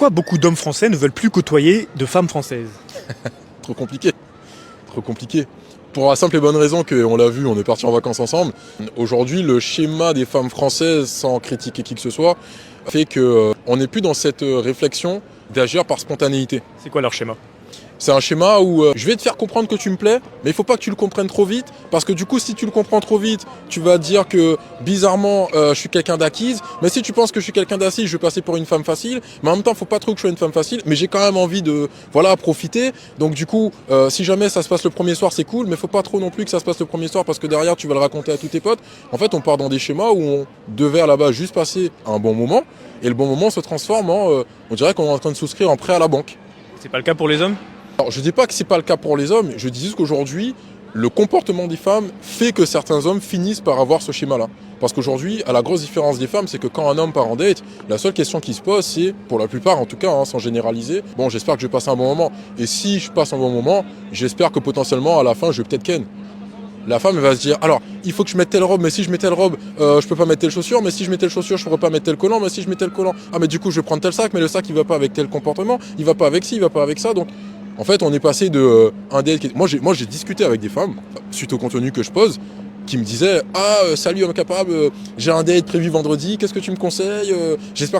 Pourquoi beaucoup d'hommes français ne veulent plus côtoyer de femmes françaises? Trop compliqué, trop compliqué. Pour la simple et bonne raison qu'on l'a vu, on est parti en vacances ensemble. Aujourd'hui, le schéma des femmes françaises, sans critiquer qui que ce soit, fait qu'on n'est plus dans cette réflexion d'agir par spontanéité. C'est quoi leur schéma? C'est un schéma où je vais te faire comprendre que tu me plais, mais il faut pas que tu le comprennes trop vite, parce que du coup, si tu le comprends trop vite, tu vas dire que bizarrement, je suis quelqu'un d'acquise, mais si tu penses que je suis quelqu'un d'acquise, je vais passer pour une femme facile, mais en même temps, il faut pas trop que je sois une femme facile, mais j'ai quand même envie de, voilà, profiter. Donc du coup, si jamais ça se passe le premier soir, c'est cool, mais faut pas trop non plus que ça se passe le premier soir, parce que derrière, tu vas le raconter à tous tes potes. En fait, on part dans des schémas où on devait à la base juste passer un bon moment, et le bon moment se transforme en, on dirait qu'on est en train de souscrire un prêt à la banque. C'est pas le cas pour les hommes? Alors, je ne dis pas que ce n'est pas le cas pour les hommes, je dis juste qu'aujourd'hui, le comportement des femmes fait que certains hommes finissent par avoir ce schéma-là. Parce qu'aujourd'hui, à la grosse différence des femmes, c'est que quand un homme part en date, la seule question qui se pose, c'est, pour la plupart en tout cas, sans généraliser, bon, j'espère que je vais passer un bon moment. Et si je passe un bon moment, j'espère que potentiellement, à la fin, je vais peut-être ken. La femme elle va se dire, alors, il faut que je mette telle robe, mais si je mets telle robe, je peux pas mettre telle chaussure, mais si je mets telle chaussure, je pourrais pas mettre tel collant, mais si je mets tel collant, ah mais du coup je vais prendre tel sac, mais le sac il va pas avec tel comportement, il va pas avec ci, il va pas avec ça, donc en fait on est passé de un date. Moi j'ai discuté avec des femmes, suite au contenu que je pose, qui me disaient, ah salut homme capable, j'ai un date prévu vendredi, qu'est-ce que tu me conseilles, j'espère que